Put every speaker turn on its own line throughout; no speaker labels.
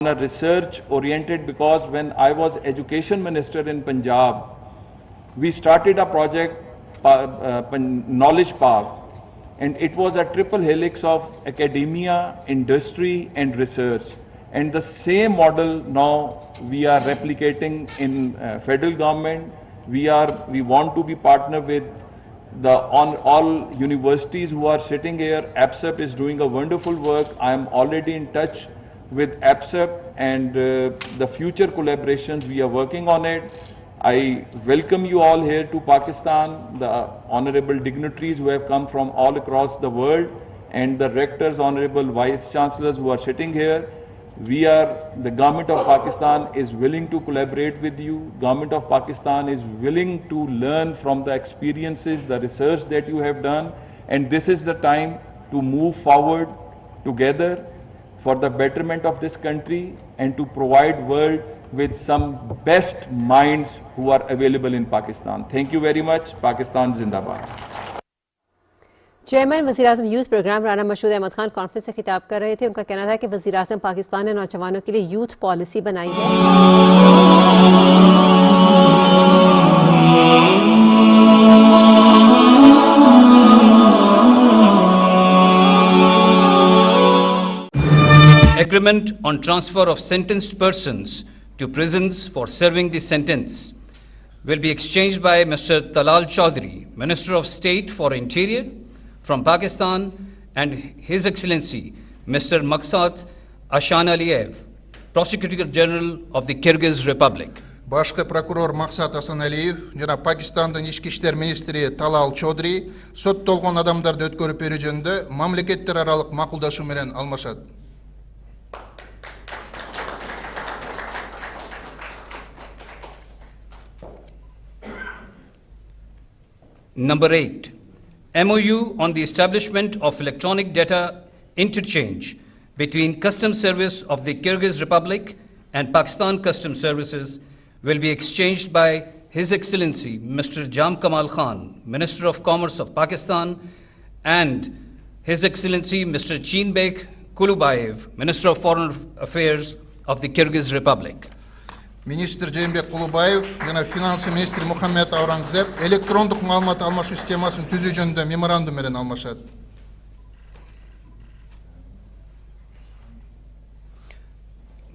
research oriented, because when I was education minister in Punjab, we started a project, Knowledge Park, and it was a triple helix of academia, industry and research. And the same model now we are replicating in federal government. We want to be partner with all universities who are sitting here. APSEP is doing a wonderful work. I am already in touch with APSEP, and the future collaborations, we are working on it. I welcome you all here to Pakistan, the honorable dignitaries who have come from all across the world, and the rectors, honorable vice chancellors who are sitting here. The government of Pakistan is willing to collaborate with you. Government of Pakistan is willing to learn from the experiences, the research that you have done, and this is the time to move forward together for the betterment of this country and to provide world with some best minds who are available in Pakistan. Thank you very much. Pakistan Zindabad.
Chairman वज़ीर-ए-आज़म youth program Rana Mashhood Ahmed Khan conference से खिताब कर रहे थे। उनका कहना था कि वज़ीर-ए-आज़म पाकिस्तान ने नौजवानों के लिए यूथ पॉलिसी बनाई है।
Agreement on transfer of sentenced persons to prisons for serving the sentence will be exchanged by Mr. Talal Chaudhary, Minister of State for Interior from Pakistan, and His Excellency Mr. Maqsad Ashan Aliyev, Prosecutor General of the Kyrgyz Republic.
Башкы прокурор Мақсат Асаналиев жана Пакистандын ички иштер министри Талал Чодри соттолгон адамдарды өткөрүп берүү жөнүндө мамлекеттер аралык макулдашуу менен алмашат.
Number 8, MOU on the establishment of electronic data interchange between Customs Service of the Kyrgyz Republic and Pakistan Customs Services will be exchanged by His Excellency Mr. Jam Kamal Khan, Minister of Commerce of Pakistan, and His Excellency Mr. Cheenbek Kulubayev, Minister of Foreign Affairs of the Kyrgyz Republic.
Министр Жээнбек Кулубаев жана финансы министри Мухаммед Аурангзеб электрондук маалымат алмашуу системасын түзүү жөнүндө меморандум менен алмашат.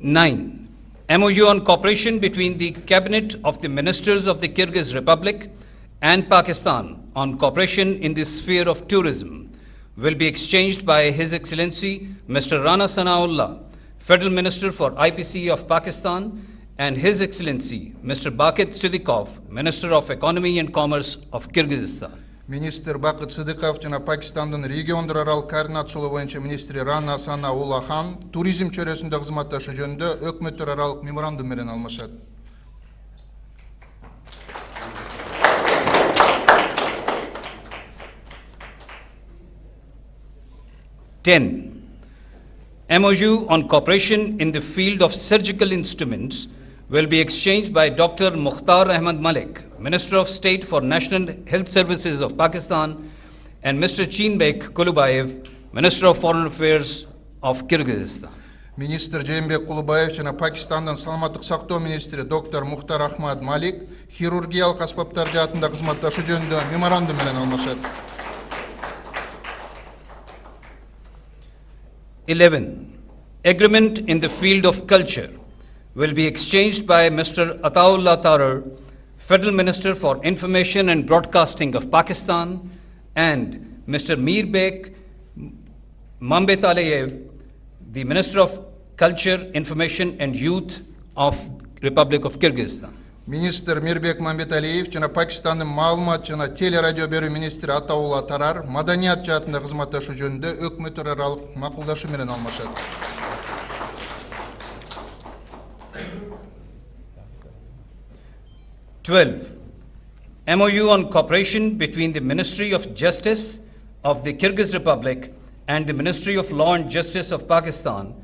9. MOU on cooperation between the Cabinet of the Ministers of the Kyrgyz Republic and Pakistan on cooperation in the sphere of tourism will be exchanged by His Excellency Mr. Rana Sanaullah, Federal Minister for IPC of Pakistan, and His Excellency Mr. Bakit Siddiqov, Minister of Economy and Commerce of Kyrgyzstan.
Министр Бакыт Сыдыков жана Пакистандын региондор аралык координациялоо боюнча министри Рана Санаулла хан туризм чөйрөсүндө кызматташуу жөнүндө өкмөттөр аралык меморандум менен алмашат.
MOU on cooperation in the field of surgical instruments will be exchanged by Dr. Mukhtar Ahmad Malik, Minister of State for National Health Services of Pakistan, and Mr. Cheenbek Kulubayev, Minister of Foreign Affairs of Kyrgyzstan.
Министр Жээнбек Кулубаев жана Пакистандын саламаттык сактоо министри доктор Мухтар Ахмад Малик хирургиялык аспаптар жаатында кызматташуу жөнүндө меморандум менен алмашат.
11. Agreement in the field of culture will be exchanged by Mr. Ataullah Tarar, Federal Minister for Information and Broadcasting of Pakistan, and Mr. Mirbek Mambet Aliyev, the Minister of Culture, Information and Youth of Republic of Kyrgyzstan.
Министр Мирбек Мамбеталиев жана Пакистандын маалымат жана телерадио берүү министри Атаулла Тарар маданият жаатында кызматташуу жөнүндө өкмөттөр аралык макулдашуу менен алмашат.
12. MOU on cooperation between the Ministry of Justice of the Kyrgyz Republic and the Ministry of Law and Justice of Pakistan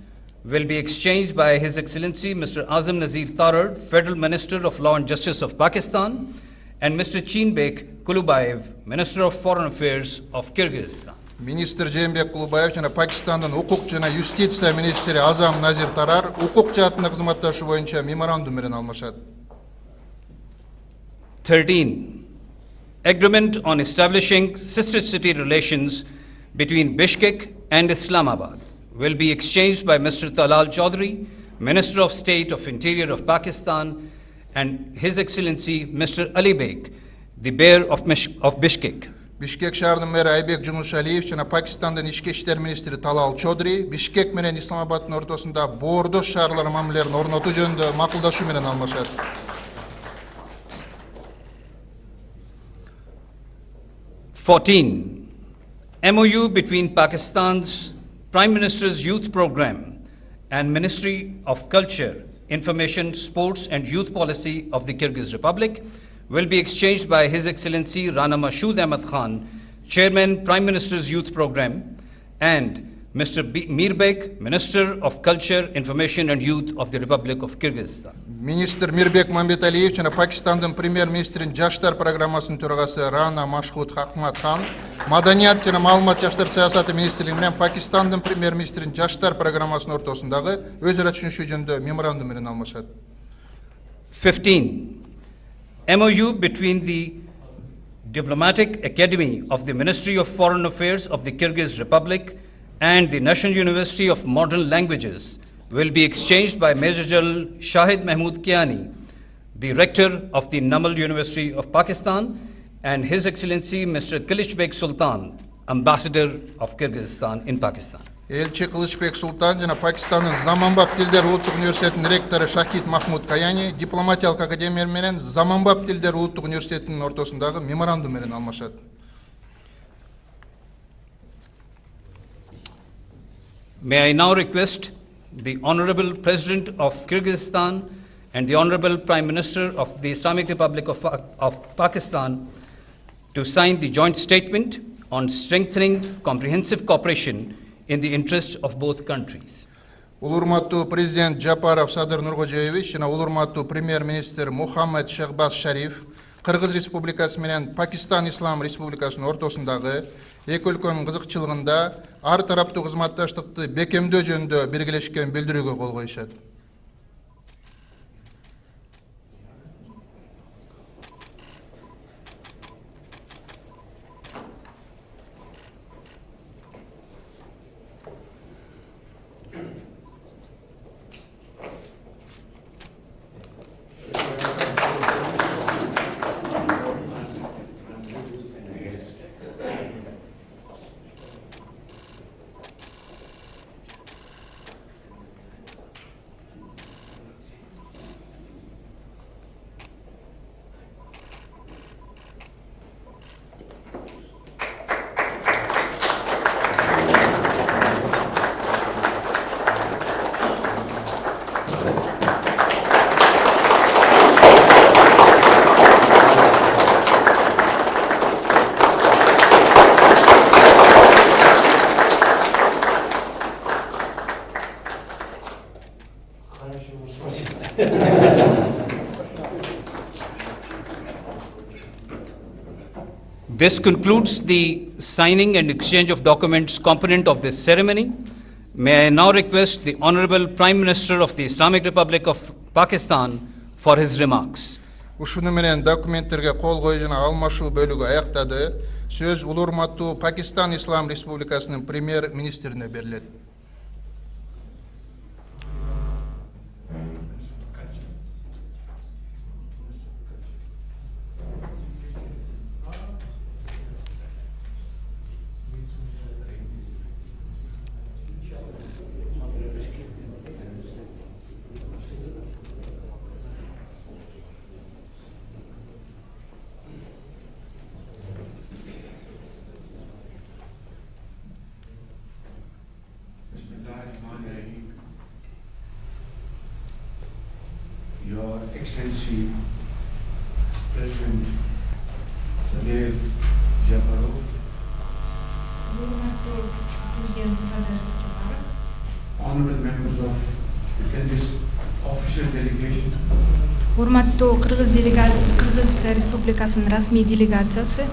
will be exchanged by His Excellency Mr. Azam Nazir Tarar, Federal Minister of Law and Justice of Pakistan, and Mr. Cheenbek Kulubayev, Minister of Foreign Affairs of Kyrgyzstan.
Министр Жээнбек Кулубаев жана Пакистандын укук жана юстиция министри Азам Назир Тарар укук жаатында кызматташуу боюнча меморандум менен алмашат.
13. Agreement on establishing sister city relations between Bishkek and Islamabad will be exchanged by Mr. Talal Chaudhry, Minister of State of Interior of Pakistan, and His Excellency Mr. Ali Beg, the Mayor of Bishkek.
Бишкек шаарынын мэри Айбек Жунушалиев жана Пакистандын ички иштер министри Талал Чодри Бишкек менен Исламабаддын ортосунда боордош шаарлар мамилелерин орнотуу жөнүндө макулдашуу менен алмашат.
14. MOU between Pakistan's Prime Minister's Youth Program and Ministry of Culture, Information, Sports and Youth Policy of the Kyrgyz Republic will be exchanged by His Excellency Rana Mashood Ahmad Khan, Chairman, Prime Minister's Youth Program, and Mr. Mirbek, Minister of Culture, Information and Youth of the Republic of Kyrgyzstan.
Министр Мирбек Мамбеталиев жана Пакистандын премьер-министринин жаштар программасынын төрагасы Рана Машхуд Ахмад Хан, Маданият жана маалымат жаштар саясаты министрлиги менен Пакистандын премьер-министринин жаштар программасынын ортосундагы өз ара түшүнүшүү жөнүндө меморандум менен алмашат.
15. MOU between the Diplomatic Academy of the Ministry of Foreign Affairs of the Kyrgyz Republic and the National University of Modern Languages will be exchanged by Major General Shahid Mahmood Kiani, the rector of the Namal University of Pakistan, and His Excellency Mr. Kılıçbek Sultan, Ambassador of Kyrgyzstan in Pakistan.
Элчи Кылычбек Султан жана Пакистандын Заманбап тилдер улуттук университетинин ректору Шахид Махмуд Каяни дипломатиялык академия менен Заманбап тилдер улуттук университетинин ортосундагы меморандум менен алмашат.
May I now request the Honorable President of Kyrgyzstan and the Honorable Prime Minister of the Islamic Republic of Pakistan to sign the joint statement on strengthening comprehensive cooperation in the interest of both countries.
Улурматтуу президент Жапаров Садыр Нургожоевич жана улурматтуу премьер-министр Мухаммед Шехбаз Шариф Кыргыз Республикасы менен Пакистан Ислам Республикасынын ортосундагы эки өлкөнүн кызыкчылыгында ар тараптуу кызматташтыкты бекемдөө жөнүндө биргелешкен билдирүүгө кол коюшат.
This concludes the signing and exchange of documents component of this ceremony. May I now request the Honorable Prime Minister of the Islamic Republic of Pakistan for his remarks.
Ушуну менен документтерге кол коюу жана алмашуу бөлүгү аяктады. Сөз улурматтуу Пакистан Ислам Республикасынын премьер-министрине берилет.
Your Excellency President Sadyr Zhaparov, honorable members of the Kyrgyz official delegation,
Урматтуу Кыргыз Республикасынын расмий делегациясы,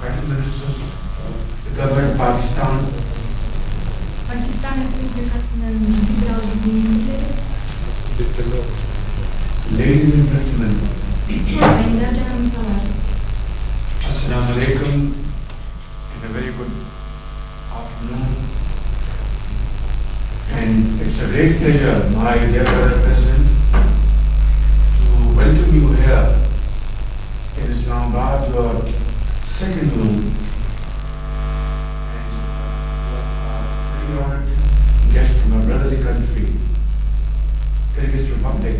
Prime Ministers of government Pakistan,
Pakistan Respublikasının federal ministrleri,
ladies and gentlemen,
ayınlar canımızdalar.
Assalamu alaikum, and a very good afternoon. And it's a great pleasure, my dear brother President, to welcome you here in Islamabad, your second home. And pretty honored guest from a brotherly country, Kyrgyz Republic.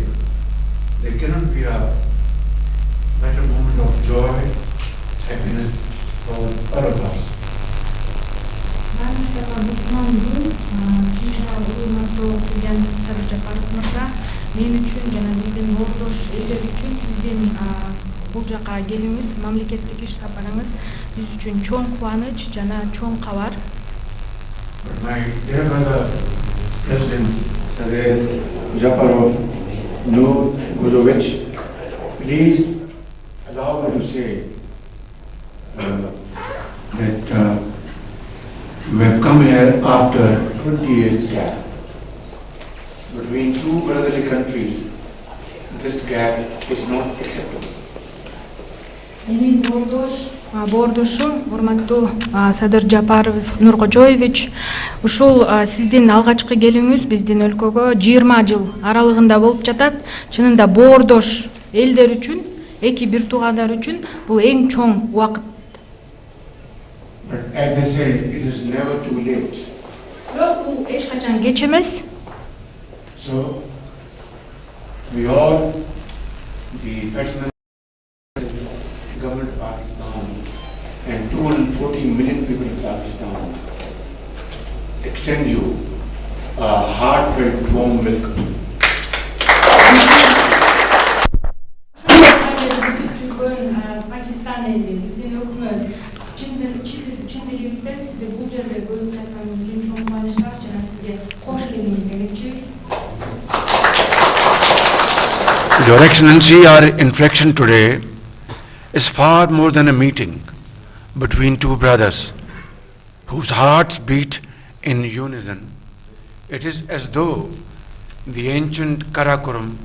There cannot be a better moment of joy, happiness for all of us.
Ben Mustafa Bukman'dum. İnşallah Urmatlı Президент Sadyr Zhaparov mırza. Men üçün jana биздин ордош элдер үчүн сиздин бул жака келүүңүз, мамлекеттик иш сапарыңыз биз үчүн чоң кубаныч жана чоң кабар.
But my dear brother, President Sadyr Zhaparov, please allow me to say that we have come here after 20 years gap between two brotherly countries. This gap is not acceptable.
Менин боордошум урматтуу Sadyr Zhaparov Nurkhojoyevich, ушул сиздин алгачкы келүүңүз биздин өлкөгө 20 жыл аралыгында болуп жатат. Чынында боордош элдер үчүн, эки бир туугандар үчүн бул эң чоң убакыт.
But as they say, it is never too late.
Бирок бул эч качан кеч эмес.
So, we all, the federal government of Pakistan and 240 million people of Pakistan, extend you a heartfelt warm welcome.
Pakistan eli, bizdin hökümet, çindiligibizden sizde bu жерде көрүп жатканыңыз үчүн чоң кубанычтар жана сизге кош келиңиз келипчибиз.
Your Excellency, our interaction today is far more than a meeting between two brothers whose hearts beat in unison. It is as though the ancient Karakoram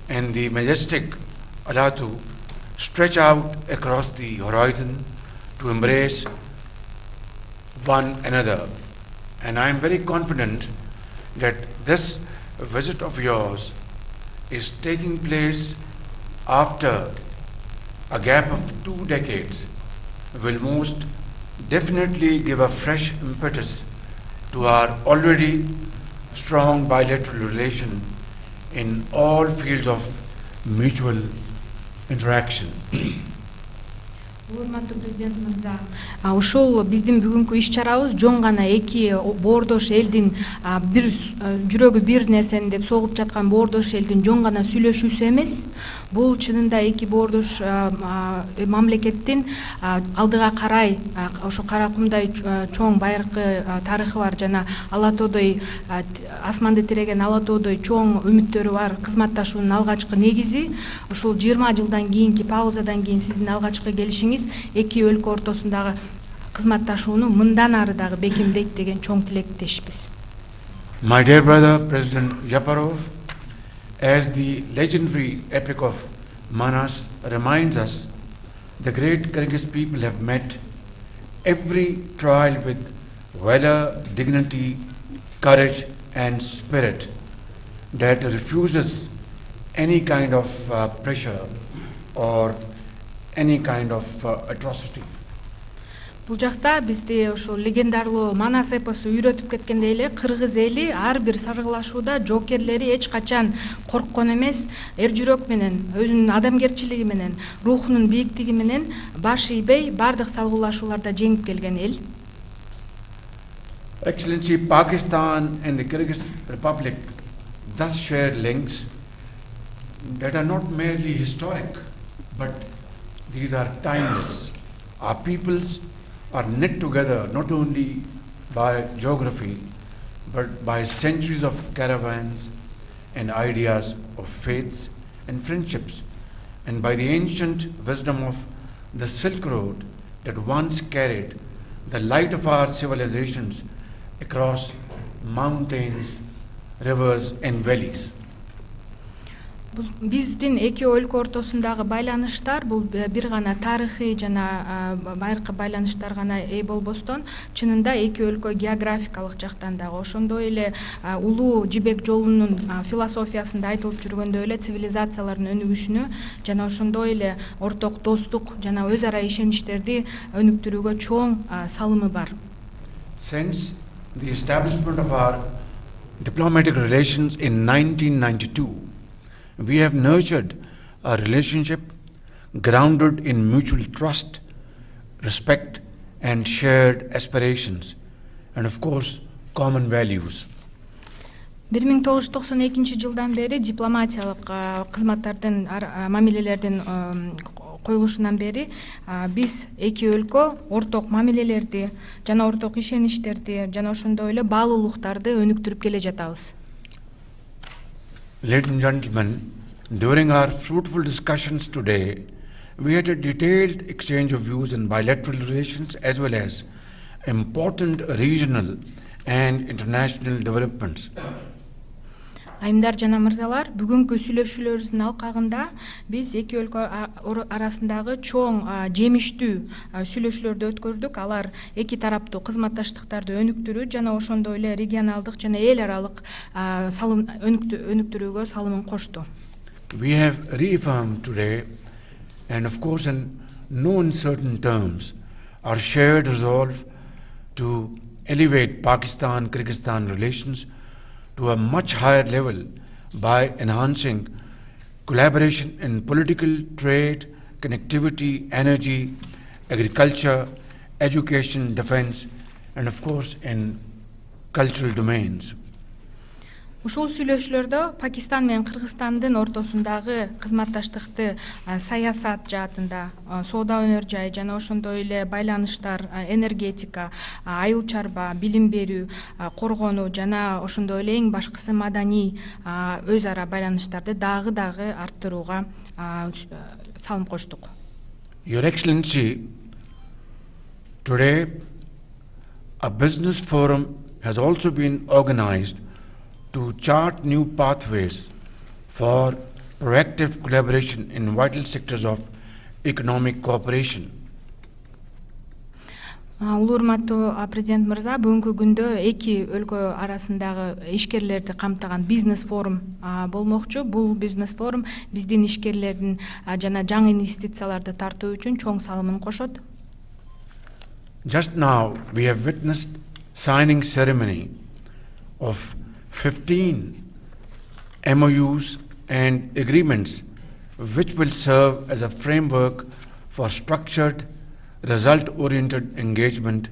and the majestic Alatu stretch out across the horizon to embrace one another. And I am very confident that this visit of yours is taking place after a gap of 2 decades will most definitely give a fresh impetus to our already strong bilateral relation in all fields of mutual interaction.
Урматтуу президент мырза, ушул биздин бүгүнкү иш чарабыз жон гана эки боордош элдин бир жүрөгү бир нерсени деп согуп жаткан боордош элдин жон гана сүйлөшүүсү эмес. Бул чынында эки боордош мамлекеттин алдыга карай ошо Каракумдай чоң байыркы тарыхы бар жана Ала тоодой асманды тиреген Ала тоодой чоң үмүттөрү бар кызматташуунун алгачкы негизи. Ушул 20 жылдан кийинки паузадан кийин сиздин алгачкы келишиңиз эки өлкө ортосундагы кызматташууну мындан ары дагы бекемдейт деген чоң тилектешпиз.
My dear brother, President Zhaparov, as the legendary epic of Manas reminds us, the great Kyrgyz people have met every trial with valor, dignity, courage and spirit that refuses any kind of pressure or any kind of atrocity.
Бул жакта бизди ошол легендарлуу Манас эпосу үйрөтүп кеткендей эле кыргыз эли ар бир саргылашууда жоокерлери эч качан корккон эмес, эр жүрөк менен, өзүнүн адамгерчилиги менен, рухунун бийиктиги менен баш ийбей бардык салгылашууларда жеңип келген эл.
Excellency, Pakistan and the Kyrgyz Republic thus share links that are not merely historic, but these are timeless. Our peoples are knit together not only by geography, but by centuries of caravans and ideas of faiths and friendships, and by the ancient wisdom of the Silk Road that once carried the light of our civilizations across mountains, rivers, and valleys.
Биздин эки өлкө ортосундагы байланыштар бул бир гана тарыхый жана байыркы байланыштар гана ээ болбостон, чынында эки өлкө географикалык жактан дагы ошондой эле улуу жибек жолунун философиясында айтылып жүргөндөй эле цивилизациялардын өнүгүшүнө жана ошондой эле орток достук жана өз ара ишеничтерди өнүктүрүүгө чоң салымы бар.
Since the establishment of our diplomatic relations in 1992, we have nurtured a relationship grounded in mutual trust, respect, and shared aspirations, and of course, common values.
1992 жылдан бери дипломатиялык кызматтардын мамилелердин коюлушунан бери биз эки өлкө орток мамилелерди жана орток ишеничтерди жана ошондой эле баалуулуктарды өнүктүрүп келе жатабыз.
Ladies and gentlemen, during our fruitful discussions today, we had a detailed exchange of views in bilateral relations as well as important regional and international developments.
Айымдар жана мырзалар, бүгүнкү сүйлөшүүлөрүбүздүн алкагында биз эки өлкө арасындагы чоң жемиштүү сүйлөшүүлөрдү өткөрдүк. Алар эки тараптуу кызматташтыктарды өнүктүрүү жана ошондой эле регионалдык жана эл аралык салым өнүктүрүүгө салымын кошту.
We have reaffirmed today, and of course in no uncertain terms, our shared resolve to elevate Pakistan-Kyrgyzstan relations to a much higher level by enhancing collaboration in political, trade, connectivity, energy, agriculture, education, defense, and of course in cultural domains.
Ушул сүйлөшүүлөрдө Пакистан менен Кыргызстандын ортосундагы кызматташтыкты саясат жаатында, соода өнөр жай жана ошондой эле байланыштар, энергетика, айыл чарба, билим берүү, коргонуу жана ошондой эле эң башкысы маданий өз ара байланыштарды дагы арттырууга салым коштук.
Your Excellency, today a business forum has also been organized to chart new pathways for proactive collaboration in vital sectors of economic cooperation.
Улуурматтуу президент мырза, бүгүнкү күндө эки өлкө арасындагы ишкерлерди камтыган бизнес форум болмокчу. Бул бизнес форум биздин ишкерлердин жана жаңы инвестицияларды тартуу үчүн чоң салымын кошот.
Just now we have witnessed signing ceremony of 15 MOUs and agreements which will serve as a framework for structured, result-oriented engagement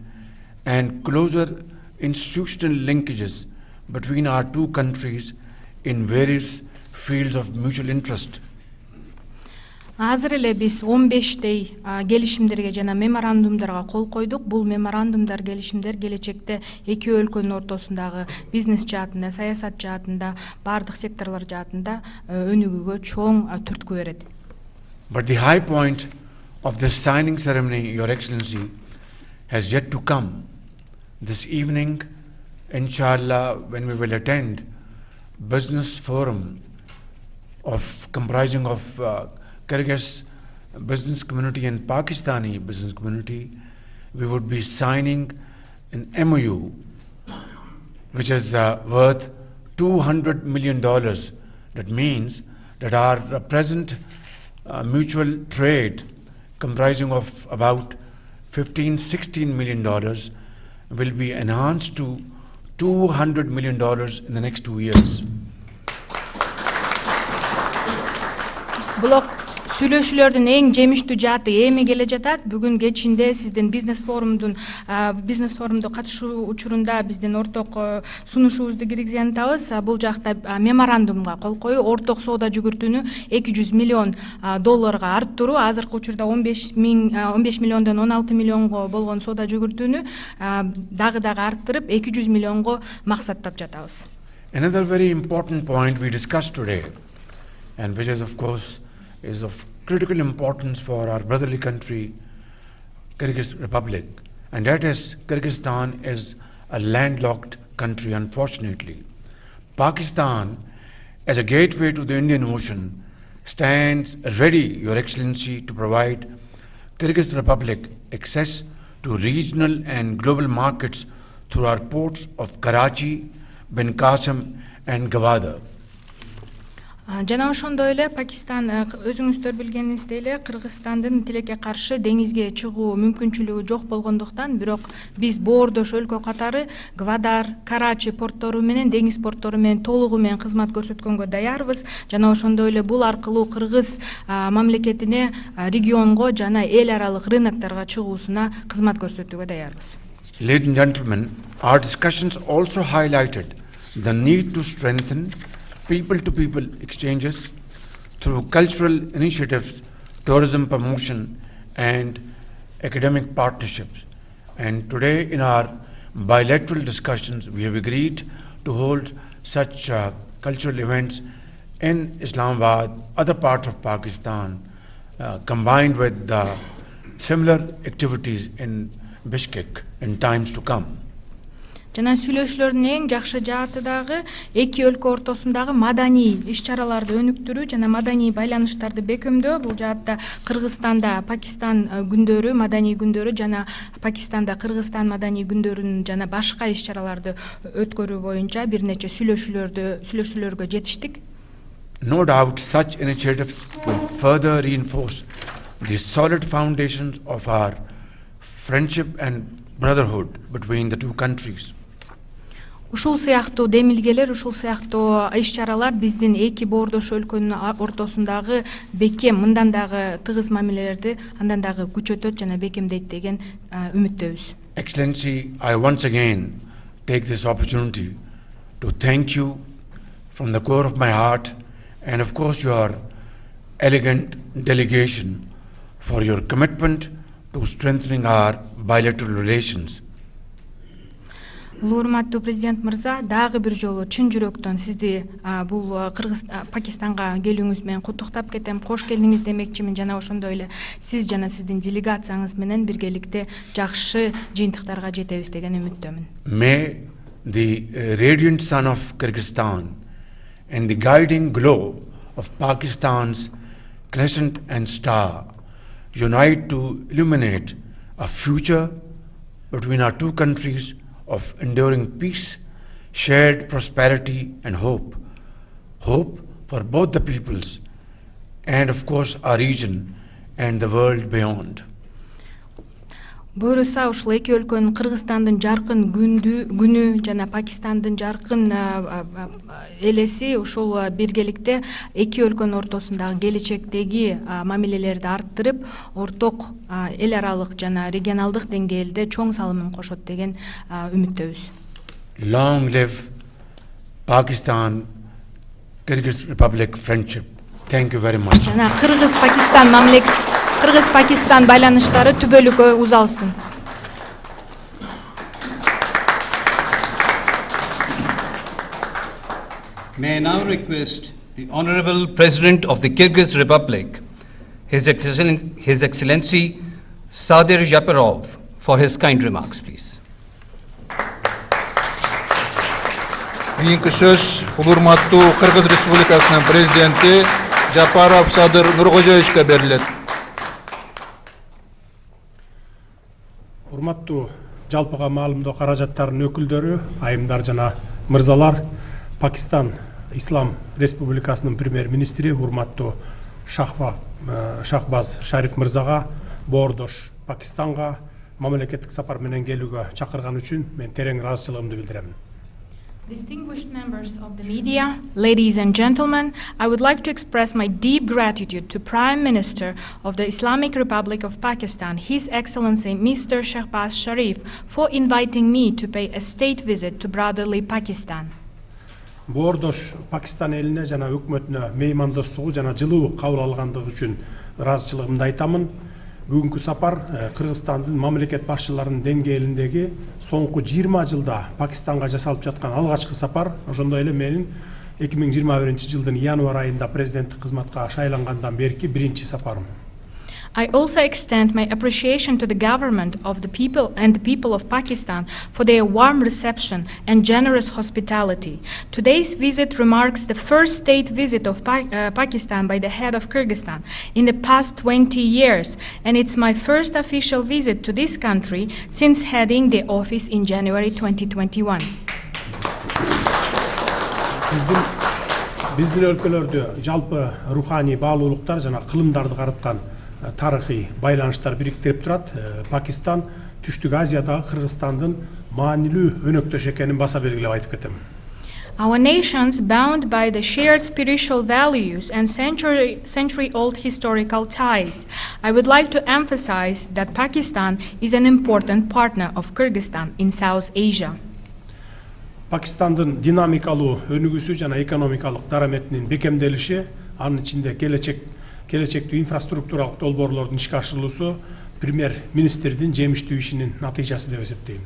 and closer institutional linkages between our two countries in various fields of mutual interest.
Азыр эле биз 15 келишимдерге жана меморандумдарга кол койдук. Бул меморандумдар, келишимдер келечекте эки өлкөнүн ортосундагы бизнес жаатында, саясат жаатында, бардык секторлор жаатында өнүгүүгө чоң түрткү берет.
But the high point of this signing ceremony, Your Excellency, has yet to come. This evening, inshallah, when we will attend business forum comprising of Kyrgyz business community and Pakistani business community, we would be signing an MOU which is worth $200 million. That means that our present mutual trade comprising of about $15–16 million will be enhanced to $200 million in the next 2 years.
Сүйлөшүүлөрдүн эң жемиштүү жааты эми келе жатат. Бүгүн кечинде сиздин бизнес форумду катышуу учурунда биздин орток сунушубузду киргизген атабыз. Бул жакта меморандумга кол коюу, орток соода жүгүртүүнү $200 миллион арттыруу, азыркы учурда 15 миллиондон 16 миллионго болгон соода жүгүртүүнү дагы арттырып 200 миллионго максаттап жатабыз.
Another very important point we discussed today, and which is of course is of critical importance for our brotherly country, Kyrgyz Republic, and that is Kyrgyzstan is a landlocked country, unfortunately. Pakistan, as a gateway to the Indian Ocean, stands ready, Your Excellency, to provide Kyrgyz Republic access to regional and global markets through our ports of Karachi, Ben Qasim, and Gwadar.
Жана ошондой эле Пакистан өзүңүздөр билгениңиздей эле Кыргызстандын тилекке каршы деңизге чыгуу мүмкүнчүлүгү жок болгондуктан, бирок биз боордош өлкө катары Гвадар, Карачи порттору менен деңиз порттору менен толугу менен кызмат көрсөткөнгө даярбыз. Жана ошондой эле бул аркылуу Кыргыз мамлекетине регионго жана эл аралык рыноктарга чыгуусуна кызмат көрсөтүүгө даярбыз.
Ladies and gentlemen, our discussions also highlighted the need to strengthen people-to-people exchanges through cultural initiatives, tourism promotion, and academic partnerships. And today, in our bilateral discussions, we have agreed to hold such cultural events in Islamabad, other parts of Pakistan, combined with similar activities in Bishkek in times to come.
Жана сүйлөшүүлөрдүн эң жакшы жааты дагы эки өлкө ортосундагы маданий иш-чараларды өнүктүрүү жана маданий байланыштарды бекемдөө. Бул жаатта Кыргызстанда Пакистан күндөрү, маданий күндөрү жана Пакистанда Кыргызстан маданий күндөрүн жана башка иш-чараларды өткөрүү боюнча бир нече сүйлөшүүлөргө жетиштик.
No doubt such initiatives will further reinforce the solid foundations of our friendship and brotherhood between the two countries.
Ушул сыяктуу демилгелер, ушул сыяктуу иш-чаралар биздин эки боордош өлкөнүн ортосундагы бекем, мындан дагы тыгыз мамилелерди андан дагы күчөтөт жана бекемдейт деген үмүттөбүз.
Excellency, I once again take this opportunity to thank you from the core of my heart and of course your elegant delegation for your commitment to strengthening our bilateral relations.
Урматтуу президент мырза, дагы бир жолу чын жүрөктөн сизди бул Пакистанга келүүңүз менен куттуктап кетем. Кош келдиңиз демекчимин жана ошондой эле сиз жана сиздин делегацияңыз менен биргеликте жакшы жыйынтыктарга жетебиз деген үмүттөмүн.
May the radiant sun of Kyrgyzstan and the guiding glow of Pakistan's crescent and star unite to illuminate a future between our two countries of enduring peace, shared prosperity and hope. Hope for both the peoples and of course our region and the world beyond.
Буюрса ушул эки өлкөнүн Кыргызстандын жаркын күнү жана Пакистандын жаркын элеси ушул биргеликте эки өлкөнүн ортосундагы келечектеги мамилелерди арттырып, орток эл аралык жана регионалдык деңгээлде чоң салымын кошот деген үмүттөбүз.
Long live Pakistan Kyrgyz Republic friendship. Thank you very much.
Жана Кыргыз-Пакистан байланыштары түбөлүккө узалсын.
May I now request the Honorable President of the Kyrgyz Republic, His Excellency Sadyr Zhaparov, for his kind remarks, please.
Кийинки сөз урматтуу Кыргыз Республикасынын президенти Жапаров Садыр Нуркожоевичке берилет.
Урматтуу жалпыга маалымдоо каражаттарынын өкүлдөрү, айымдар жана мырзалар, Пакистан Ислам Республикасынын премьер-министри урматтуу Shehbaz Sharif мырзага боордош Пакистанга мамлекеттик сапар менен келүүгө чакырган үчүн мен терең ыраазычылыгымды билдирем.
Distinguished members of the media, ladies and gentlemen, I would like to express my deep gratitude to Prime Minister of the Islamic Republic of Pakistan, His Excellency Mr. Shehbaz Sharif, for inviting me to pay a state visit to brotherly Pakistan.
Боордош Пакистан элине жана өкмөтүнө меймандостугу жана жылуу кабыл алгандыгы үчүн ыраазычылыгымды айтамын. Бүгүнкү сапар Кыргызстандын мамлекет башчыларынын деңгээлиндеги соңку 20 жылда Пакистанга жасалып жаткан алгачкы сапар. Ошондой эле менин 2021 жылдын январь айында президенттик кызматка шайлангандан берки биринчи сапарым.
I also extend my appreciation to the government of the people and the people of Pakistan for their warm reception and generous hospitality. Today's visit remarks the first state visit of Pakistan by the head of Kyrgyzstan in the past 20 years, and it's my first official visit to this country since heading the office in January 2021.
Биздин өлкөлөрдө жалпы руханий баалуулуктар жана кылымдарды карыткан тарыхый байланыштар бириктирип турат. Пакистан Түштүк Азиядагы Кыргызстандын маанилүү өнөктөш экенин баса белгилеп айтып кетем.
Our nations, bound by the shared spiritual values and century-old historical ties, I would like to emphasize that Pakistan is an important partner of Kyrgyzstan in South Asia.
Пакистандын динамикалуу өнүгүүсү жана экономикалык дараметинин бекемделиши, анын ичинде келечектүү инфраструктуралык долбоорлордун ишке ашырылуусу премьер-министрдин жемиштүү ишинин натыйжасы деп эсептейм.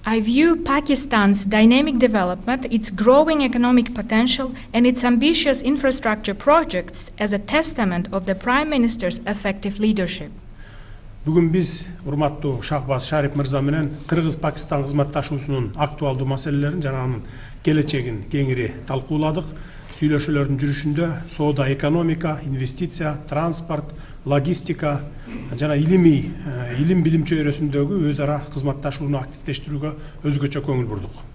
I view Pakistan's dynamic development, its growing economic potential, and its ambitious infrastructure projects as a testament of the Prime Minister's effective leadership.
Бүгүн биз урматтуу Shehbaz Sharif мырза менен Кыргыз-Пакистан кызматташуусунун актуалдуу маселелерин жана анын келечегин кеңири талкууладык. Сүйлөшүүлөрдүн жүрүшүндө соода, экономика, инвестиция, транспорт, логистика жана илим билим чөйрөсүндөгү өз ара кызматташууну активдештирүүгө өзгөчө көңүл бурдук.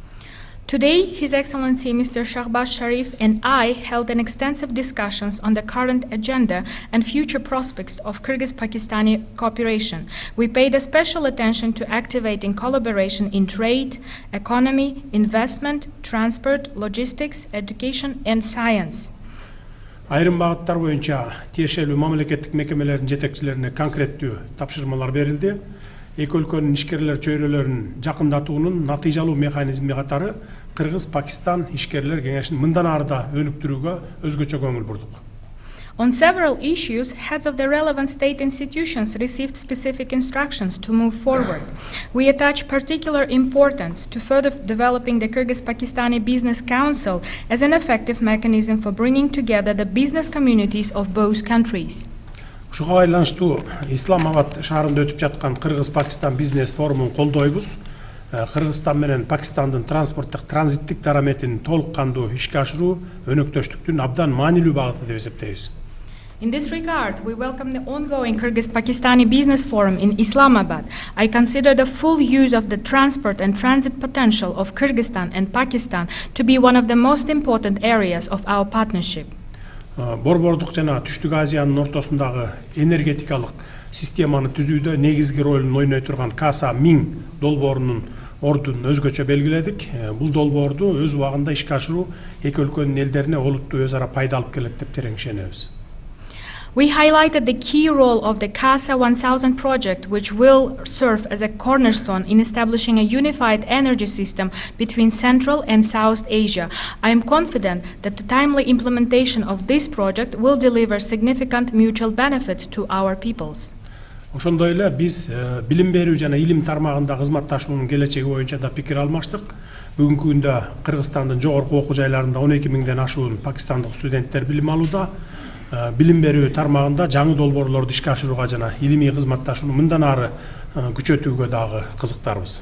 Today, His Excellency Mr. Shehbaz Sharif and I held an extensive discussions on the current agenda and future prospects of Kyrgyz-Pakistani cooperation. We paid a special attention to activating collaboration in trade, economy, investment, transport, logistics, education and science.
Айрым багыттар боюнча тиешелүү мамлекеттик мекемелердин жетекчилерине конкреттүү тапшырмалар берилди. Эки өлкөнүн ишкерлер чөйрөлөрүн жакындатуунун натыйжалуу механизми катары Кыргыз-Пакистан ишкерлер кеңешин мындан ары да өнүктүрүүгө өзгөчө көңүл бурдук.
On several issues, heads of the relevant state institutions received specific instructions to move forward. We attach particular importance to further developing the Kyrgyz-Pakistani Business Council as an effective mechanism for bringing together the business communities of both countries.
Ушуга байланыштуу Исламабад шаарында өтүп жаткан Кыргыз-Пакистан бизнес форумун колдойбуз. Кыргызстан менен Пакистандын транспорттук транзиттик дараметин толук кандуу ишке ашыруу өнөктөштүктүн абдан маанилүү багыты деп эсептейбиз.
In this regard, we welcome the ongoing Kyrgyz-Pakistani Business Forum in Islamabad. I consider the full use of the transport and transit potential of Kyrgyzstan and Pakistan to be one of the most important areas of our partnership.
Борбордук жана Түштүк Азиянын ортосундагы энергетикалык системаны түзүүдө негизги ролун ойной турган Каса 1000 долбоорунун ордун өзгөчө белгиледик. Бул долбоорду өз убагында ишке ашыруу эки өлкөнүн элдерине олуттуу өз ара пайда алып келет деп терең ишенебиз.
We highlighted the key role of the CASA 1000 project, which will serve as a cornerstone in establishing a unified energy system between Central and South Asia. I am confident that the timely implementation of this project will deliver significant mutual benefits to our peoples.
Ошондой эле биз билим берүү жана илим тармагында кызматташуунун келечеги боюнча да пикир алмаштык. Бүгүнкү күндө Кыргызстандын жогорку окуу жайларында 12 миңден ашуун пакистандык студенттер билим алууда. Билим берүү тармагында жаңы долбоорлорду ишке ашырууга жана илимий кызматташууну мындан ары күчөтүүгө дагы кызыктарбыз.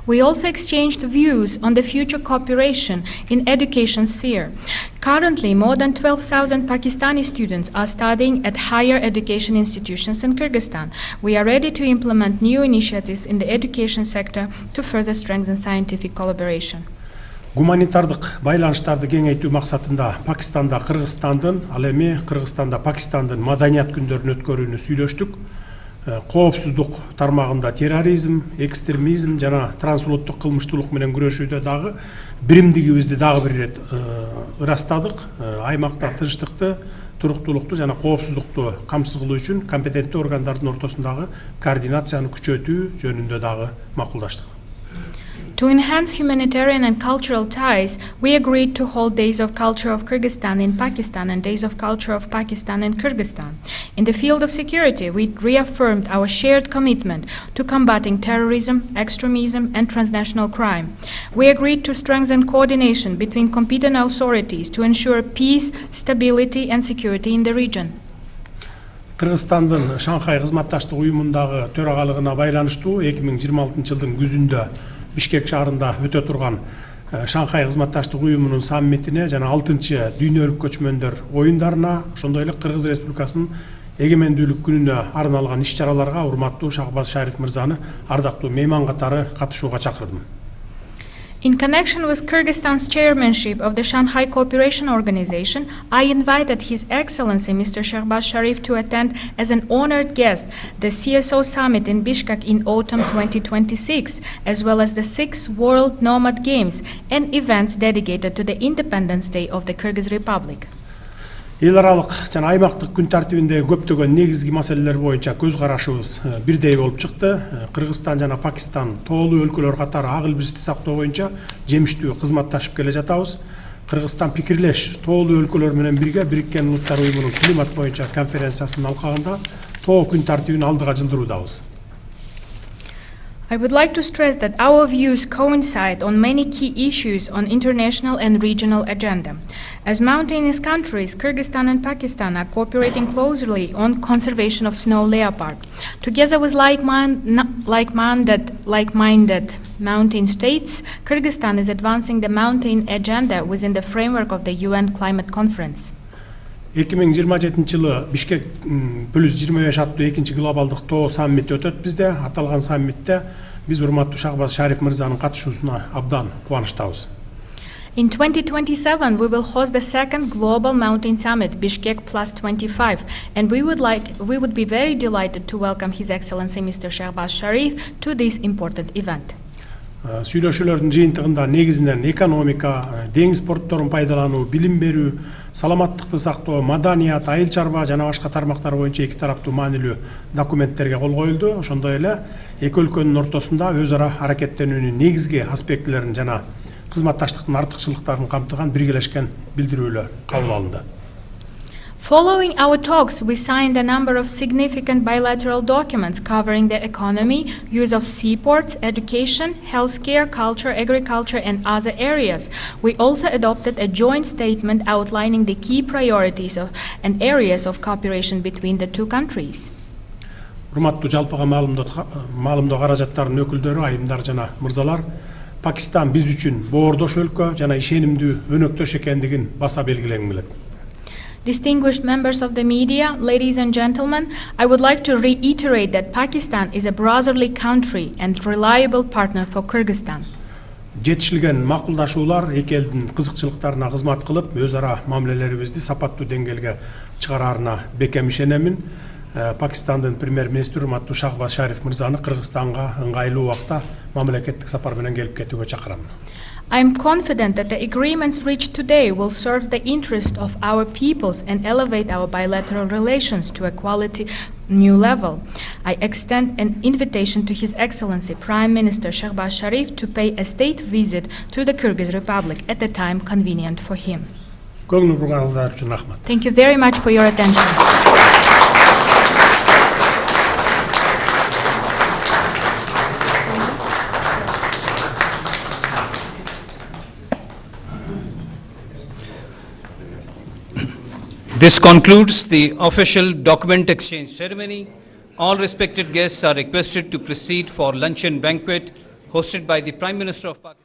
We also exchanged views on the future cooperation in education sphere. Currently, more than 12,000 Pakistani students are studying at higher education institutions in Kyrgyzstan. We are ready to implement new initiatives in the education sector to further strengthen scientific collaboration.
Гуманитардык байланыштарды кеңейтүү максатында Пакистанда Кыргызстандын, ал эми Кыргызстанда Пакистандын маданият күндөрүн өткөрүүнү сүйлөштүк. Коопсуздук тармагында терроризм, экстремизм жана трансулуттук кылмыштуулук менен күрөшүүдө дагы биримдигибизди дагы бир ирет ырастадык. Аймакта тынчтыкты, туруктуулукту жана коопсуздукту камсыз кылуу үчүн компетенттүү органдардын ортосундагы координацияны күчөтүү жөнүндө дагы макулдаштык.
To enhance humanitarian and cultural ties, we agreed to hold Days of Culture of Kyrgyzstan in Pakistan and Days of Culture of Pakistan in Kyrgyzstan. In the field of security, we reaffirmed our shared commitment to combating terrorism, extremism, and transnational crime. We agreed to strengthen coordination between competent authorities to ensure peace, stability, and security in the region.
Кыргызстандын Шанхай кызматташтык уюмундагы төрагалыгына байланыштуу 2026 жылдын күзүндө Бишкек шаарында өтө турган Шанхай кызматташтык уюмунун саммитине жана 6-чы дүйнөлүк көчмөндөр оюндарына, ошондой эле Кыргыз Республикасынын эгемендүүлүк күнүнө арналган иш-чараларга урматтуу Shehbaz Sharif мырзаны ардактуу мейман катары катышууга чакырдым.
In connection with Kyrgyzstan's chairmanship of the Shanghai Cooperation Organization, I invited His Excellency Mr. Shehbaz Sharif to attend as an honored guest the CSO Summit in Bishkek in autumn 2026, as well as the 6th World Nomad Games and events dedicated to the Independence Day of the Kyrgyz Republic.
Эл аралык жана аймактык күн тартибиндеги көптөгөн негизги маселелер боюнча көз карашыбыз бирдей болуп чыкты. Кыргызстан жана Пакистан тоолуу өлкөлөр катары ак илбирсти сактоо боюнча жемиштүү кызматташып келе жатабыз. Кыргызстан пикирлеш тоолуу өлкөлөр менен бирге Бириккен Улуттар уюмунун климат боюнча конференциясынын алкагында тоо күн тартибин алдыга жылдыруудабыз.
I would like to stress that our views coincide on many key issues on international and regional agenda. As mountainous countries, Kyrgyzstan and Pakistan are cooperating closely on conservation of snow leopard. Together with like-minded mountain states, Kyrgyzstan is advancing the mountain agenda within the framework of the UN Climate Conference.
2027 жылы Бишкек +25 аттуу 2-чи глобалдык тоо саммити өтөт бизде. Аталган саммитте биз урматтуу Shehbaz Sharif мырзанын катышуусуна абдан кубанычтабыз.
In 2027, we will host the second Global Mountain Summit, Bishkek +25, and we would be very delighted to welcome His Excellency Mr. Shehbaz Sharif to this important event.
Сүйлөшүүлөрдүн жыйынтыгында негизинен экономика, деңиз портторун пайдалануу, билим берүү, саламаттыкты сактоо, маданият, айыл чарба жана башка тармактар боюнча эки тараптуу маанилүү документтерге кол коюлду. Ошондой эле эки өлкөнүн ортосунда өз ара аракеттенүүнүн негизги аспектилерин жана кызматташтыктын артыкчылыктарын камтыган биргелешкен билдирүүлөр кабыл алынды.
Following our talks, we signed a number of significant bilateral documents covering the economy, use of seaports, education, healthcare, culture, agriculture, and other areas. We also adopted a joint statement outlining the key priorities and areas of cooperation between the two countries.
Урматтуу жалпыга маалымдоо каражаттарынын өкүлдөрү, айымдар жана мырзалар, Пакистан биз үчүн боордош өлкө жана ишенимдүү өнөктөш экендигин баса белгилегим келет.
Distinguished members of the media, ladies and gentlemen, I would like to reiterate that Pakistan is a brotherly country and reliable partner for Kyrgyzstan.
Жетишилген макулдашуулар эки элдин кызыкчылыктарына кызмат кылып, өз ара мамилелерибизди сапаттуу деңгээлге чыгараарына бекем ишенемин. Пакистандын премьер-министри урматтуу Shehbaz Sharif мырзаны Кыргызстанга ыңгайлуу убакта мамлекеттик сапар менен келип кетүүгө чакырамын.
I am confident that the agreements reached today will serve the interest of our peoples and elevate our bilateral relations to a quality new level. I extend an invitation to His Excellency Prime Minister Shehbaz Sharif to pay a state visit to the Kyrgyz Republic at the time convenient for him. Thank you very much for your attention.
This concludes the official document exchange ceremony. All respected guests are requested to proceed for luncheon banquet hosted by the Prime Minister of Pakistan.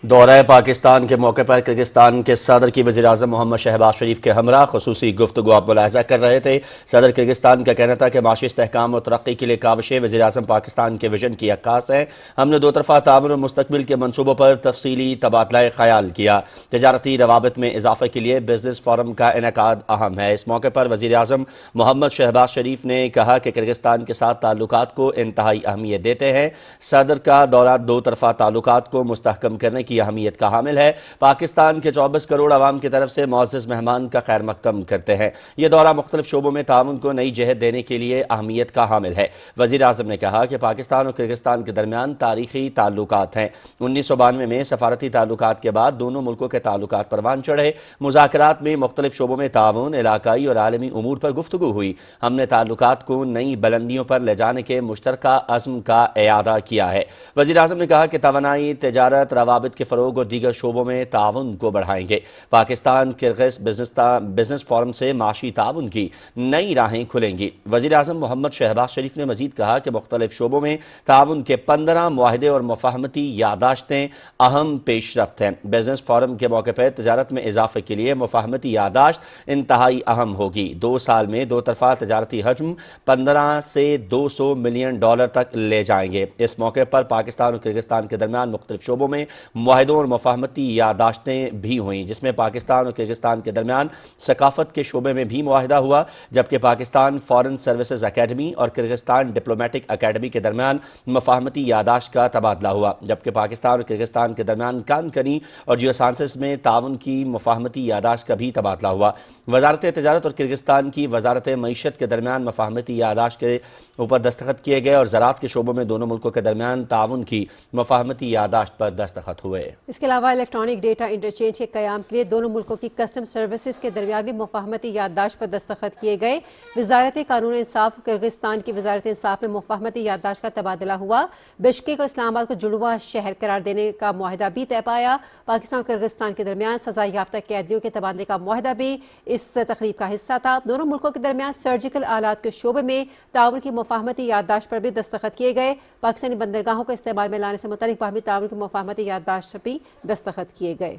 दौरा पाकिस्तान के मौके पर Kyrgyzstan के सदर की वज़ीर-ए-आज़म मोहम्मद शहबाज शरीफ के हमरा खुसूसी गुफ्तगू आप मुलाहिज़ा कर रहे थे। सदर किर्गिस्तान का कहना था कि माशी इस्तेहकाम और तरक्की के लिए काविशें वज़ीर-ए-आज़म पाकिस्तान के विजन की अक्कास हैं। हमने दो तरफ़ा ताउन और मुस्तक़बिल के मनसूबों पर तफसीली तबादला ख़याल किया। तजारती रवाबित में इजाफ़े के लिए बिजनेस फोरम का इनेकाद अहम है। इस मौके पर वज़ीर-ए-आज़म मोहम्मद शहबाज शरीफ ने कहा कि किर्गिस्तान के साथ ताल्लुकात को इंतहाई अहमियत देते हैं। सदर का दौरा दो तरफ़ा ताल्लुकात को मुस्तहकम करने की अहमियत का हामिल है। पाकिस्तान के 24 करोड़ आवाम की तरफ से मुअज़्ज़ज़ मेहमान का खैर मक़दम करते हैं। यह दौरा मुख्तलिफ शोबों में ताउन को नई जहत देने के लिए अहमियत का हामिल है। वज़ीर-ए-आज़म ने कहा कि पाकिस्तान और किर्गिस्तान के दरमियान तारीखी ताल्लुकात हैं। 1992 में सफारती ताल्लुकात के बाद दोनों मुल्कों के ताल्लुकात परवान चढ़े। मुज़ाकरात में मुख्तलिफ शोबों में ताउन, इलाकाई और आलमी उमूर पर गुफ्तगू हुई। हमने ताल्लुकात को नई बुलंदियों पर ले जाने के मुश्तरका अज़्म का इयादा किया है। वज़ीर-ए-आज़म ने कहा कि तवानाई, तिजारत, रवाबित کے فروغ اور دیگر شعبوں میں تعاون کو بڑھائیں گے۔ پاکستان کرغز بزنس فورم سے معاشی تعاون کی نئی راہیں کھلیں گی۔ وزیر اعظم محمد شہباز شریف نے مزید کہا کہ مختلف شعبوں میں تعاون کے 15 معاہدے اور مفاہمتی یادداشتیں اہم پیش رفت ہیں۔ بزنس فورم کے موقع پر تجارت میں اضافے کے لیے مفاہمتی یادداشت انتہائی اہم ہوگی۔ 2 سال میں 2 طرفہ تجارتی حجم 15 سے 200 ملین ڈالر تک لے جائیں گے۔ اس موقع پر پاکستان اور کرغزستان کے درمیان مختلف شعبوں میں معاہدوں اور مفاہمتی یادداشتیں بھی ہوئیں، جس میں پاکستان اور کرغزستان کے درمیان ثقافت کے شعبے میں بھی معاہدہ ہوا، جبکہ پاکستان فارن سروسز اکیڈمی اور کرغزستان ڈپلومیٹک اکیڈمی کے درمیان مفاہمتی یادداشت کا تبادلہ ہوا، جبکہ پاکستان اور کرغزستان کے درمیان کان کنی اور جیو سائنسز میں تعاون کی مفاہمتی یادداشت کا بھی تبادلہ ہوا۔ وزارت تجارت اور کرغزستان کی وزارت معیشت کے درمیان مفاہمتی یادداشت کے اوپر دستخط کیے گئے اور زراعت کے شعبوں میں دونوں ملکوں کے درمیان تعاون کی مفاہمتی یادداشت پر دستخط ہوئے۔
اس کے علاوہ الیکٹرانک ڈیٹا انٹرچینج کے قیام کے لیے دونوں ملکوں کی کسٹم سروسز کے درمیان بھی مفاہمتی یادداشت پر دستخط کیے گئے۔ وزارت قانون انصاف کرغزستان کی وزارت انصاف میں مفاہمتی یادداشت کا تبادلہ ہوا۔ بشکیک اور اسلام آباد کو جڑواں شہر قرار دینے کا معاہدہ بھی طے پایا۔ پاکستان اور کرغزستان کے درمیان سزا یافتہ قیدیوں کے تبادلے کا معاہدہ بھی اس تقریب کا حصہ تھا۔ دونوں ملکوں کے درمیان سرجیکل آلات کے شعبے میں تعاون کی مفاہمتی یادداشت پر بھی دستخط کیے گئے۔ پاکستانی بندرگاہوں کو استعمال میں لانے سے متعلق باہمی تعاون کی مفاہمتی یادداشت پر بھی دستخط کیے گئے۔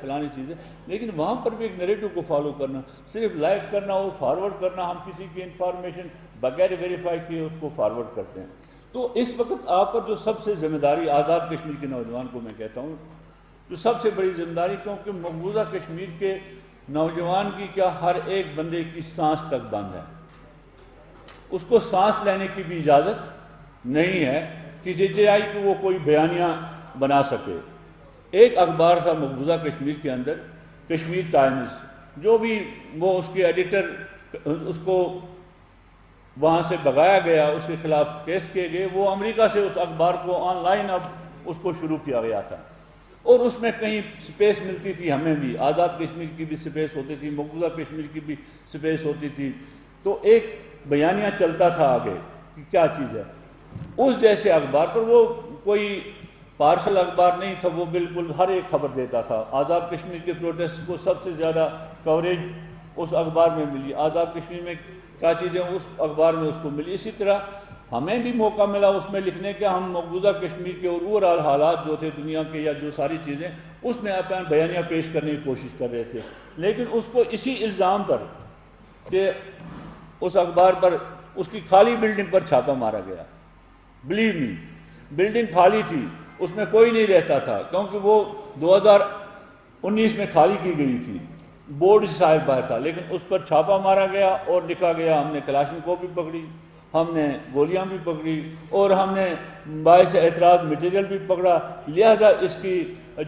فلانی چیز ہے لیکن وہاں پر بھی ایک نیریٹو کو فالو کرنا، صرف لائک کرنا اور فارورڈ کرنا، ہم کسی کی انفارمیشن بغیر ویریفائی کیے اس کو فارورڈ کرتے ہیں۔ تو اس وقت آپ پر جو سب سے ذمہ داری آزاد کشمیر کے نوجوان کو میں کہتا ہوں، جو سب سے بڑی ذمہ داری، کیونکہ مقبوضہ کشمیر کے نوجوان کی کیا ہر ایک بندے کی سانس تک بند ہے، اس کو سانس لینے کی بھی اجازت نہیں ہے کہ JJI کو وہ کوئی بیانیہ بنا سکے۔ ایک اخبار تھا مقبوضہ کشمیر کے اندر، کشمیر ٹائمز، جو بھی وہ اس کے ایڈیٹر، اس کو وہاں سے بھگایا گیا، اس کے خلاف کیس کیے گئے، وہ امریکہ سے اس اخبار کو آن لائن اب اس کو شروع کیا گیا تھا، اور اس میں کہیں سپیس ملتی تھی، ہمیں بھی آزاد کشمیر کی بھی سپیس ہوتی تھی، مقبوضہ کشمیر کی بھی سپیس ہوتی تھی، تو ایک بیانیہ چلتا تھا آگے کہ کیا چیز ہے۔ اس جیسے اخبار پر، وہ کوئی پارسل اخبار نہیں تھا، وہ بالکل ہر ایک خبر دیتا تھا۔ آزاد کشمیر کے پروٹیسٹ کو سب سے زیادہ کوریج اس اخبار میں ملی، آزاد کشمیر میں کیا چیزیں اس اخبار میں اس کو ملی۔ اسی طرح ہمیں بھی موقع ملا اس میں لکھنے کا، ہم مقبوضہ کشمیر کے اوورآل حالات جو تھے دنیا کے یا جو ساری چیزیں، اس میں اپنا بیانیہ پیش کرنے کی کوشش کر رہے تھے، لیکن اس کو اسی الزام پر کہ اس اخبار پر اس کی خالی بلڈنگ پر چھاپا مارا گیا۔ بلیو می، بلڈنگ خالی تھی، اس میں کوئی نہیں رہتا تھا، کیونکہ وہ 2019 میں خالی کی گئی تھی، بورڈ صاحب باہر تھا، لیکن اس پر چھاپا مارا گیا اور لکھا گیا، ہم نے کلاشنکوف بھی پکڑی، ہم نے گولیاں بھی پکڑی، اور ہم نے باعث اعتراض مٹیریل بھی پکڑا، لہذا اس کی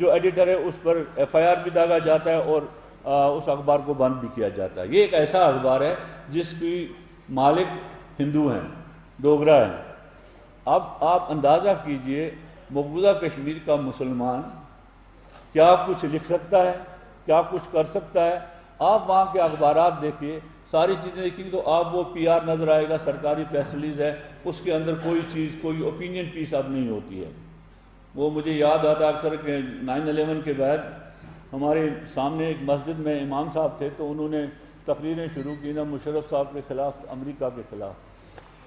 جو ایڈیٹر ہے اس پر FIR بھی داغا جاتا ہے اور اس اخبار کو بند بھی کیا جاتا ہے۔ یہ ایک ایسا اخبار ہے جس کی مالک ہندو ہیں، ڈوگرا ہیں۔ اب آپ اندازہ کیجئے مقبوضہ کشمیر کا مسلمان کیا کچھ لکھ سکتا ہے، کیا کچھ کر سکتا ہے۔ آپ وہاں کے اخبارات دیکھیے، ساری چیزیں دیکھیں تو آپ وہ PR نظر آئے گا، سرکاری پریس ریلیز ہے، اس کے اندر کوئی چیز، کوئی اوپینین پیس اب نہیں ہوتی ہے۔ وہ مجھے یاد آتا اکثر کہ 9/11 کے بعد ہمارے سامنے ایک مسجد میں امام صاحب تھے، تو انہوں نے تقریریں شروع کی نا مشرف صاحب کے خلاف، امریکہ کے خلاف،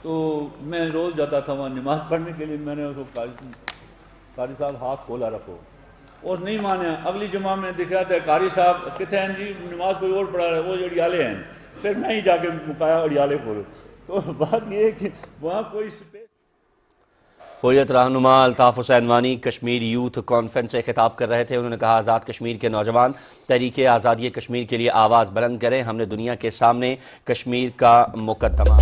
تو میں روز جاتا تھا وہاں نماز پڑھنے کے لیے، میں نے اس کو قاری صاحب ہاتھ کھولا رکھو، اور نہیں مانے۔ اگلی جمعہ میں دکھا تھا قاری صاحب کہتے ہیں جی نماز کوئی اور پڑھا رہا ہے، وہ اڑیالے ہیں، پھر میں ہی جا کے مکایا اڑیالے کھولو۔ تو بات یہ ہے کہ وہاں کوئی سپیس۔
حریت رہنما الطاف حسین وانی کشمیر یوتھ کانفرنس سے خطاب کر رہے تھے۔ انہوں نے کہا آزاد کشمیر کے نوجوان تحریک آزادی کشمیر کے لیے آواز بلند کریں، ہم نے دنیا کے سامنے کشمیر کا مقدمہ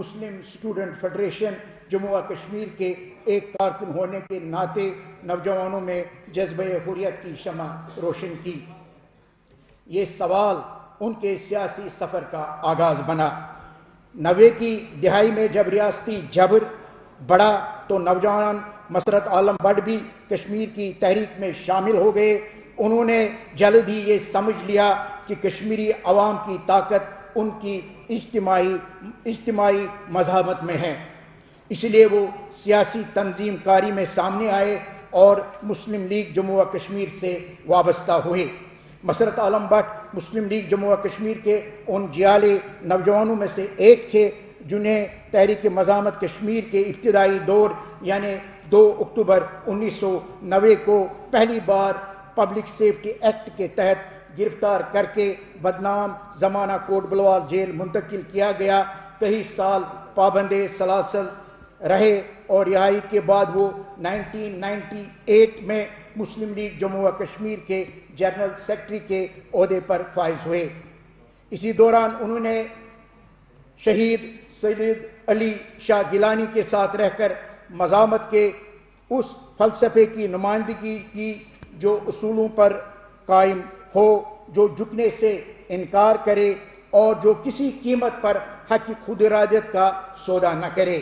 مسلم اسٹوڈنٹ فیڈریشن جموں و کشمیر کے ایک کارکن ہونے کے ناطے نوجوانوں میں جذبہ حریت کی شمع روشن کی۔ یہ سوال ان کے سیاسی سفر کا آغاز بنا۔ 90 کی دہائی میں جب ریاستی جبر بڑھا تو نوجوان مسرت عالم بٹ بھی کشمیر کی تحریک میں شامل ہو گئے۔ انہوں نے جلد ہی یہ سمجھ لیا کہ کشمیری عوام کی طاقت ان کی اجتماعی مزاحمت میں ہے، اس لیے وہ سیاسی تنظیم کاری میں سامنے آئے اور مسلم لیگ جموں و کشمیر سے وابستہ ہوئے۔ مسرت عالم بٹ مسلم لیگ جموں و کشمیر کے ان جیالے نوجوانوں میں سے ایک تھے جنہیں تحریک مزاحمت کشمیر کے ابتدائی دور یعنی 2 اکتوبر 1990 کو پہلی بار پبلک سیفٹی ایکٹ کے تحت گرفتار کر کے بدنام زمانہ کوٹ بلوال جیل منتقل کیا گیا۔ کئی سال پابند سلاسل رہے اور رہائی کے بعد وہ 1998 میں مسلم لیگ جموں و کشمیر کے جنرل سیکرٹری کے عہدے پر فائز ہوئے۔ اسی دوران انہوں نے شہید سید علی شاہ گیلانی کے ساتھ رہ کر مزاحمت کے اس فلسفے کی نمائندگی کی جو اصولوں پر قائم ہو، جو جھکنے سے انکار کرے اور جو کسی قیمت پر حق کی خود ارادیت کا سودا نہ کرے۔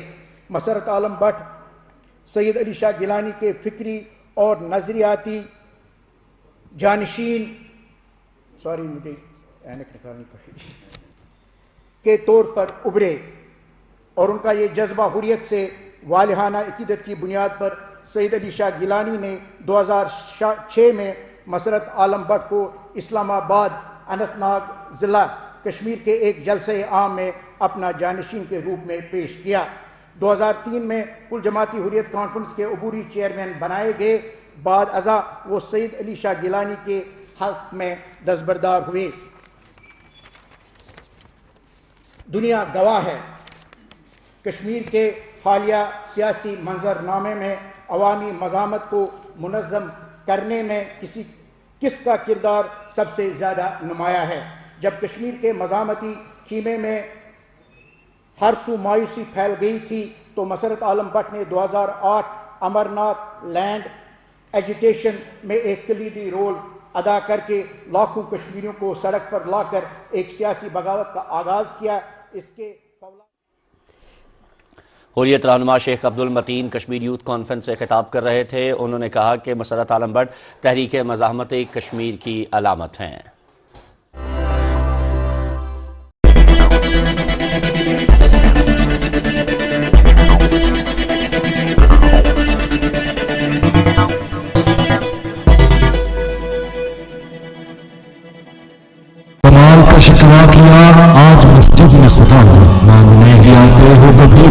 مسرت عالم بٹ سید علی شاہ گیلانی کے فکری اور نظریاتی جانشین مجھے اینک نکالنی پڑے گی کے طور پر ابھرے اور ان کا یہ جذبہ حریت سے والہانہ عقیدت کی بنیاد پر سید علی شاہ گیلانی نے 2006 میں مسرت عالم بٹ کو اسلام آباد اننت ناگ ضلع کشمیر کے ایک جلسہ عام میں اپنا جانشین کے روپ میں پیش کیا۔ 2003 میں کل جماعتی حریت کانفرنس کے عبوری چیئرمین بنائے گئے۔ بعد ازاں وہ سید علی شاہ گیلانی کے حلق میں دستبردار ہوئے۔ دنیا گواہ ہے، کشمیر کے حالیہ سیاسی منظرنامے میں عوامی مزاحمت کو منظم کرنے میں کس کا کردار سب سے زیادہ نمایاں ہے۔ جب کشمیر کے مزاحمتی خیمے میں ہر سو مایوسی پھیل گئی تھی تو مسرت عالم بٹ نے 2008 امرناتھ لینڈ ایجیٹیشن میں ایک کلیدی رول ادا کر کے لاکھوں کشمیریوں کو سڑک پر لا کر ایک سیاسی بغاوت کا آغاز کیا۔ اس کے
حریت رہنما شیخ عبد المتین کشمیر یوتھ کانفرنس سے خطاب کر رہے تھے۔ انہوں نے کہا کہ مسرت عالم بٹ تحریک مزاحمت کشمیر کی علامت ہیں۔
کمال کا شکوہ کیا آج مسجد میں خدا مانگنے ہی آتے ہو کبھی